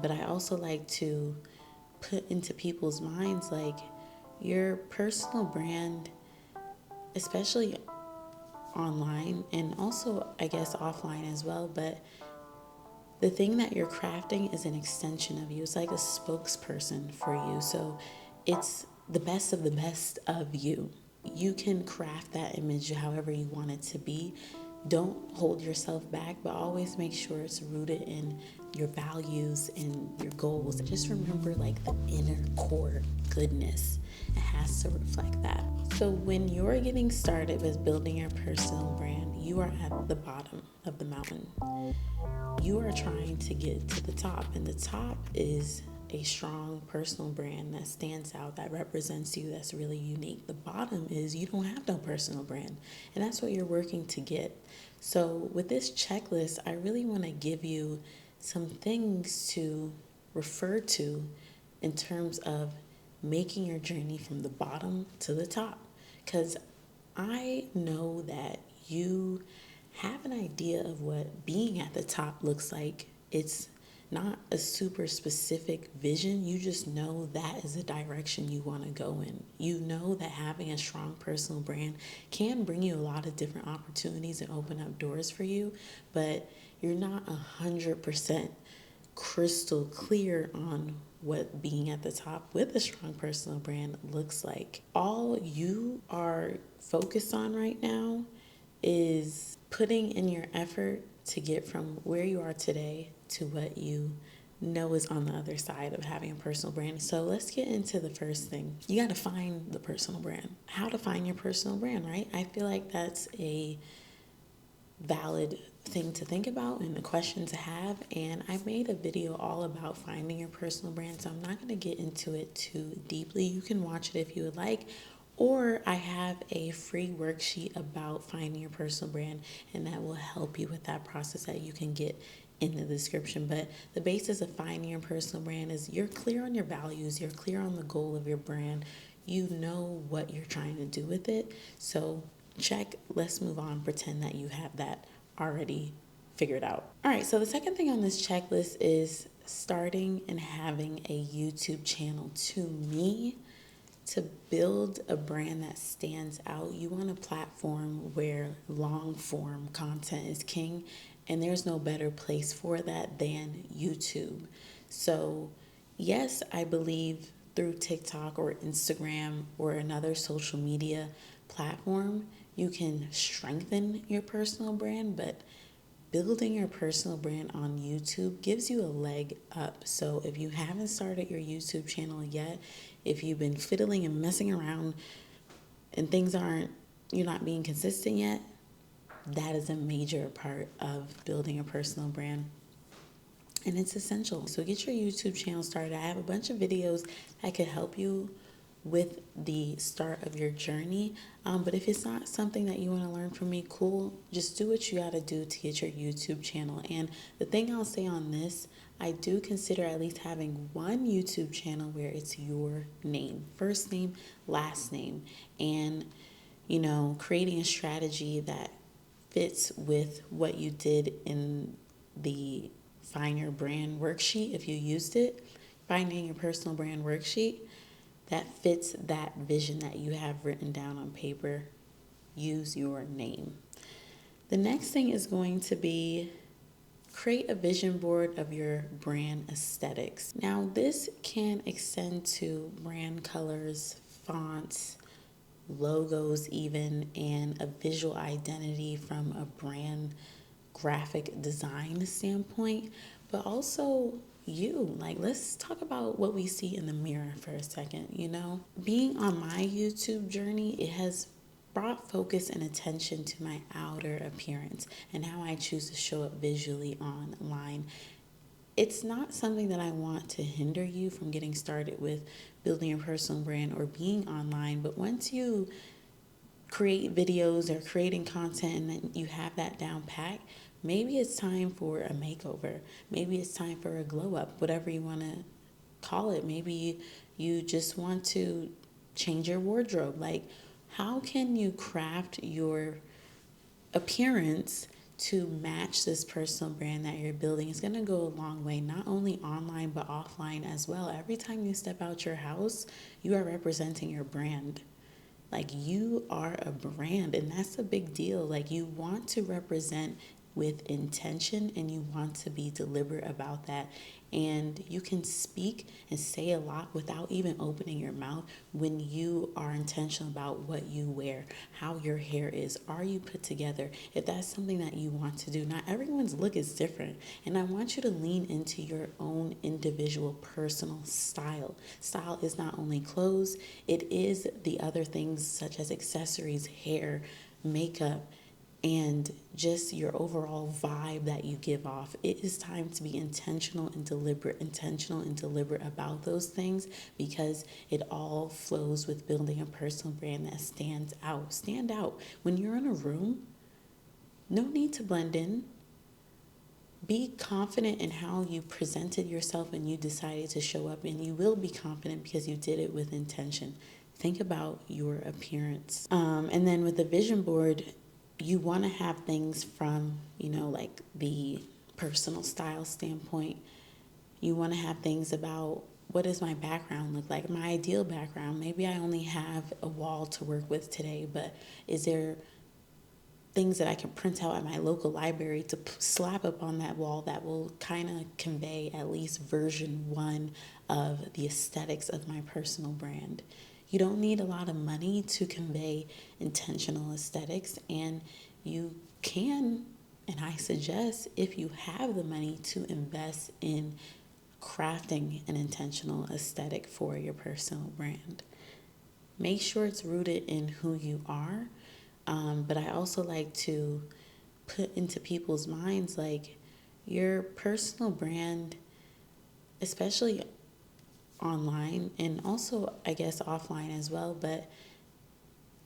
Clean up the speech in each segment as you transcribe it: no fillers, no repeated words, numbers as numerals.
But I also like to put into people's minds like your personal brand, especially online and also I guess offline as well, but the thing that you're crafting is an extension of you. It's like a spokesperson for you. So it's the best of you. You can craft that image however you want it to be. Don't hold yourself back, but always make sure it's rooted in your values and your goals. Just remember like the inner core goodness. It has to reflect that. So when you're getting started with building your personal brand, you are at the bottom of the mountain. You are trying to get to the top, and the top is a strong personal brand that stands out, that represents you, that's really unique. The bottom is you don't have no personal brand, and that's what you're working to get. So with this checklist, I really want to give you some things to refer to in terms of making your journey from the bottom to the top, because I know that you have an idea of what being at the top looks like. It's not a super specific vision. You just know that is the direction you want to go in. You know that having a strong personal brand can bring you a lot of different opportunities and open up doors for you, but you're not 100% crystal clear on what being at the top with a strong personal brand looks like. All you are focused on right now is putting in your effort to get from where you are today to what you know is on the other side of having a personal brand. So let's get into the first thing. You got to find the personal brand. How to find your personal brand, right? I feel like that's a valid thing to think about and a question to have, and I made a video all about finding your personal brand, so I'm not going to get into it too deeply. You can watch it if you would like, or I have a free worksheet about finding your personal brand, and that will help you with that process that you can get in the description. But the basis of finding your personal brand is you're clear on your values, you're clear on the goal of your brand, you know what you're trying to do with it. So check, let's move on, pretend that you have that already figured out. All right, so the second thing on this checklist is starting and having a YouTube channel. To me, to build a brand that stands out, you want a platform where long form content is king, and there's no better place for that than YouTube. So yes, I believe through TikTok or Instagram or another social media platform, you can strengthen your personal brand, but building your personal brand on YouTube gives you a leg up. So if you haven't started your YouTube channel yet, if you've been fiddling and messing around and you're not being consistent yet, that is a major part of building a personal brand. And it's essential. So get your YouTube channel started. I have a bunch of videos that could help you with the start of your journey. But if it's not something that you want to learn from me, cool. Just do what you got to do to get your YouTube channel. And the thing I'll say on this, I do consider at least having one YouTube channel where it's your name, first name, last name, and, creating a strategy that fits with what you did in the Find Your Brand worksheet. If you used it, finding your personal brand worksheet that fits that vision that you have written down on paper, use your name. The next thing is going to be create a vision board of your brand aesthetics. Now, this can extend to brand colors, fonts, logos even, and a visual identity from a brand graphic design standpoint, but also let's talk about what we see in the mirror for a second. Being on my YouTube journey, it has brought focus and attention to my outer appearance and how I choose to show up visually online. It's not something that I want to hinder you from getting started with building your personal brand or being online, but once you create videos or creating content and then you have that down pat, maybe it's time for a makeover. Maybe it's time for a glow up, whatever you want to call it. Maybe you just want to change your wardrobe. How can you craft your appearance to match this personal brand that you're building is going to go a long way, not only online but offline as well. Every time you step out your house, you are representing your brand. Like, you are a brand, and that's a big deal. Like, you want to represent with intention, and you want to be deliberate about that. And you can speak and say a lot without even opening your mouth when you are intentional about what you wear, how your hair is, are you put together, if that's something that you want to do. Not everyone's look is different, and I want you to lean into your own individual personal style. Style is not only clothes, it is the other things such as accessories, hair, makeup, and just your overall vibe that you give off. It is time to be intentional and deliberate about those things, because it all flows with building a personal brand that stands out. Stand out. When you're in a room, no need to blend in. Be confident in how you presented yourself and you decided to show up, and you will be confident because you did it with intention. Think about your appearance. And then with the vision board, you want to have things from, like the personal style standpoint. You want to have things about, what does my background look like? My ideal background. Maybe I only have a wall to work with today, but is there things that I can print out at my local library to slap up on that wall that will kind of convey at least version 1 of the aesthetics of my personal brand? You don't need a lot of money to convey intentional aesthetics, and you can, and I suggest, if you have the money, to invest in crafting an intentional aesthetic for your personal brand. Make sure it's rooted in who you are, but I also like to put into people's minds, like, your personal brand, especially online and also I guess offline as well, but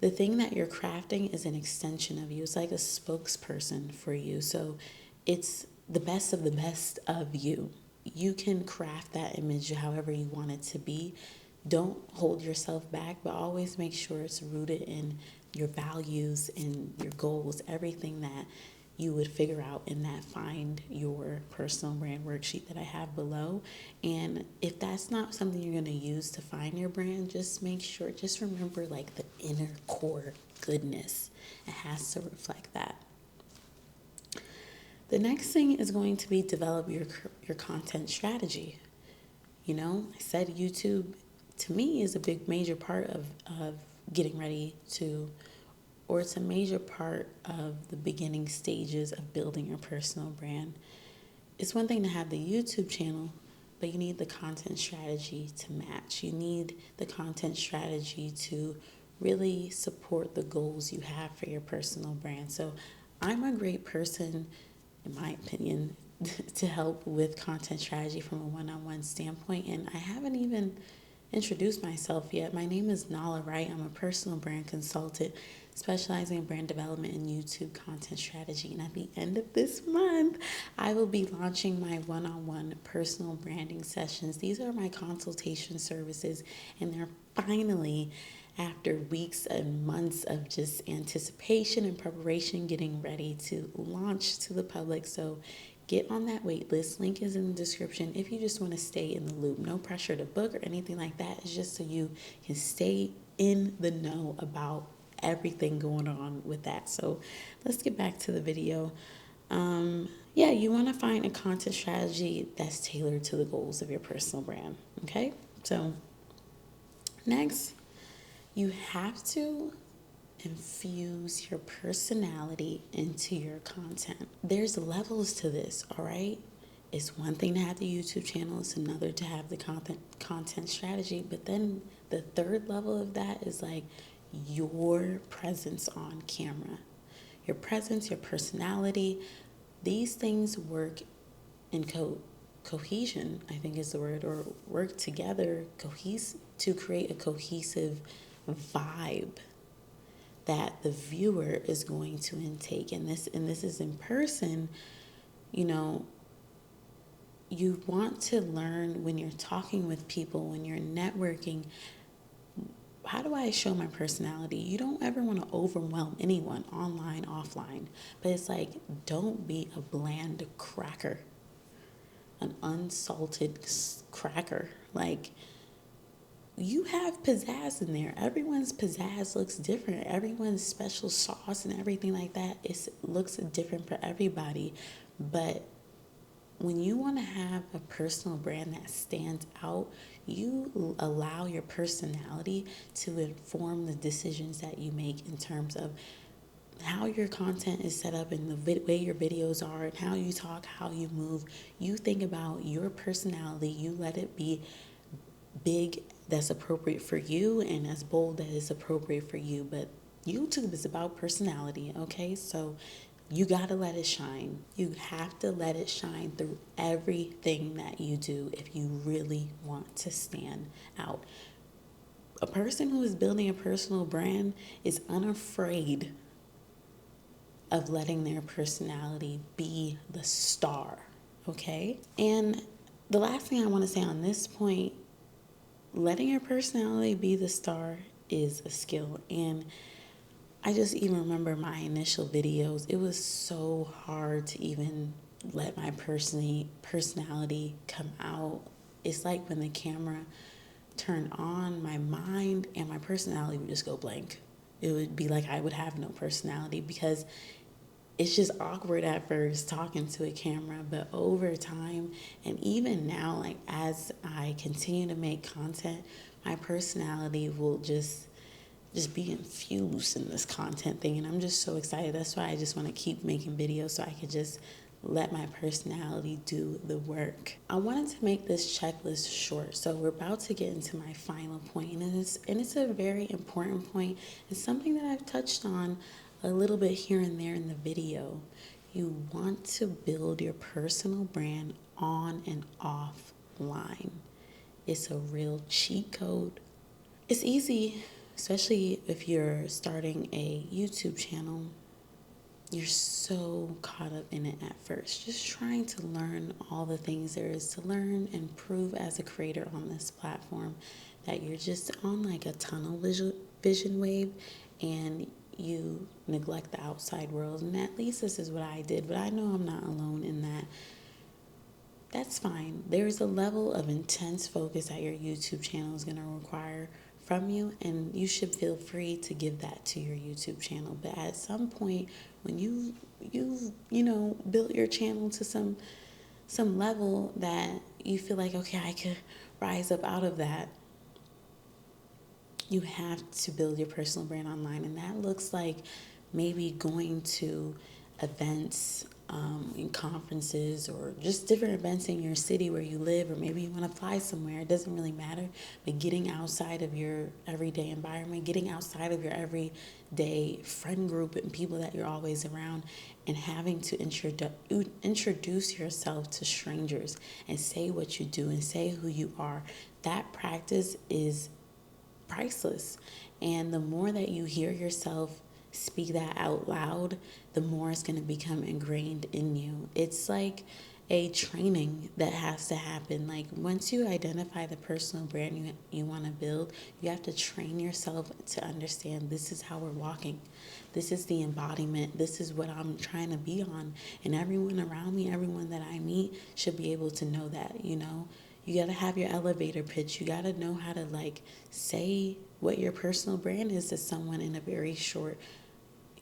the thing that you're crafting is an extension of you. It's like a spokesperson for you. So it's the best of you. You can craft that image however you want it to be. Don't hold yourself back, but always make sure it's rooted in your values and your goals, everything that you would figure out in that Find Your Personal Brand worksheet that I have below. And if that's not something you're going to use to find your brand, just remember, like, the inner core goodness. It has to reflect that. The next thing is going to be develop your content strategy. I said YouTube, to me, is a big major part of getting ready to, or it's a major part of the beginning stages of building your personal brand. It's one thing to have the YouTube channel, but you need the content strategy to match. You need the content strategy to really support the goals you have for your personal brand. So I'm a great person, in my opinion, to help with content strategy from a one-on-one standpoint. And I haven't even introduced myself yet. My name is Nala Wright. I'm a personal brand consultant specializing in brand development and YouTube content strategy. And at the end of this month, I will be launching my one-on-one personal branding sessions. These are my consultation services, and they're finally, after weeks and months of just anticipation and preparation, getting ready to launch to the public. So get on that wait list. Link is in the description if you just want to stay in the loop. No pressure to book or anything like that. It's just so you can stay in the know about everything going on with that. So let's get back to the video. You want to find a content strategy that's tailored to the goals of your personal brand. Okay, so next, you have to infuse your personality into your content. There's levels to this, all right? It's one thing to have the YouTube channel, it's another to have the content strategy, but then the third level of that is like your presence on camera. Your presence, your personality, these things work in cohesion, I think is the word, or work together to create a cohesive vibe that the viewer is going to intake. And this is in person. You want to learn, when you're talking with people, when you're networking, how do I show my personality? You don't ever want to overwhelm anyone, online, offline. But it's like, don't be a bland cracker, an unsalted cracker. Like, you have pizzazz in there. Everyone's pizzazz looks different. Everyone's special sauce and everything like that, it looks different for everybody. But when you want to have a personal brand that stands out, you allow your personality to inform the decisions that you make in terms of how your content is set up and the way your videos are and how you talk, how you move. You think about your personality, you let it be big that's appropriate for you and as bold that is appropriate for you. But YouTube is about personality, okay? So you got to let it shine. You have to let it shine through everything that you do if you really want to stand out. A person who is building a personal brand is unafraid of letting their personality be the star, okay? And the last thing I want to say on this point, letting your personality be the star is a skill. And I just even remember my initial videos. It was so hard to even let my personality come out. It's like when the camera turned on, my mind and my personality would just go blank. It would be like I would have no personality because it's just awkward at first talking to a camera, but over time and even now, like as I continue to make content, my personality will just be infused in this content thing, and I'm just so excited. That's why I just want to keep making videos so I can just let my personality do the work. I wanted to make this checklist short, so we're about to get into my final point, and it's a very important point. It's something that I've touched on a little bit here and there in the video. You want to build your personal brand on and offline. It's a real cheat code. It's easy, especially if you're starting a YouTube channel. You're so caught up in it at first, just trying to learn all the things there is to learn and prove as a creator on this platform that you're just on like a tunnel vision wave and you neglect the outside world. And at least this is what I did, but I know I'm not alone in that. That's fine. There's a level of intense focus that your YouTube channel is going to require from you, and you should feel free to give that to your YouTube channel. But at some point, when you built your channel to some level that you feel like, okay, I could rise up out of that, you have to build your personal brand online. And that looks like maybe going to events, in conferences, or just different events in your city where you live, or maybe you want to fly somewhere. It doesn't really matter. But getting outside of your everyday environment, getting outside of your everyday friend group and people that you're always around, and having to introduce yourself to strangers and say what you do and say who you are. That practice is priceless. And the more that you hear yourself speak that out loud, the more it's going to become ingrained in you. It's like a training that has to happen. Like once you identify the personal brand you want to build, you have to train yourself to understand this is how we're walking. This is the embodiment. This is what I'm trying to be on. And everyone around me, everyone that I meet should be able to know that, you know. You got to have your elevator pitch. You got to know how to say what your personal brand is to someone in a very short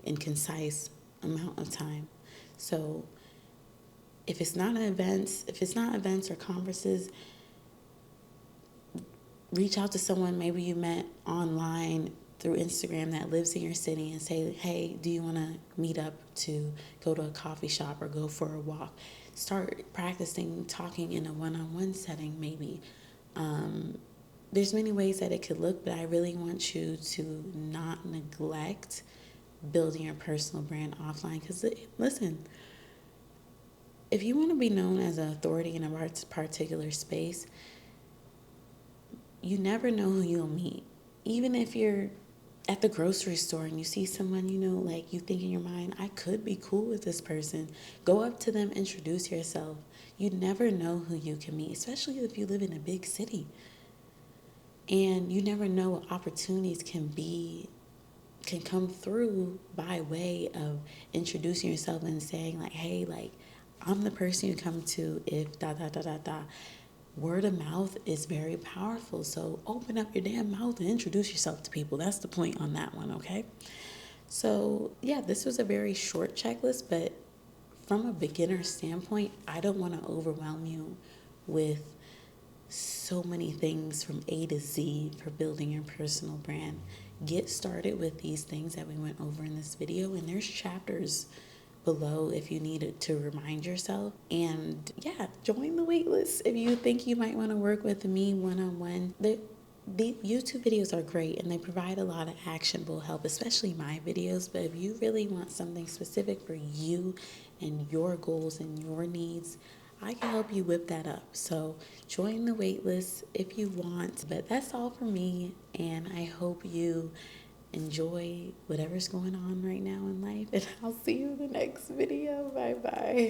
and concise amount of time. So if it's not events or conferences, reach out to someone maybe you met online through Instagram that lives in your city and say, hey, do you want to meet up to go to a coffee shop or go for a walk? Start practicing talking in a one-on-one setting maybe. There's many ways that it could look, but I really want you to not neglect building your personal brand offline. Because listen, if you want to be known as an authority in a particular space, you never know who you'll meet. Even if you're at the grocery store and you see someone, you think in your mind, I could be cool with this person. Go up to them, introduce yourself. You never know who you can meet, especially if you live in a big city. And you never know what opportunities can come through by way of introducing yourself and saying like, hey, like, I'm the person you come to if da da da da da. Word of mouth is very powerful. So open up your damn mouth and introduce yourself to people. That's the point on that one, okay? So yeah, this was a very short checklist, but from a beginner standpoint, I don't want to overwhelm you with so many things from A to Z for building your personal brand. Get started with these things that we went over in this video, and there's chapters below if you needed to remind yourself. And yeah, join the waitlist if you think you might want to work with me one-on-one. The YouTube videos are great and they provide a lot of actionable help, especially my videos. But if you really want something specific for you and your goals and your needs, I can help you whip that up. So join the waitlist if you want. But that's all for me, and I hope you enjoy whatever's going on right now in life. And I'll see you in the next video. Bye bye.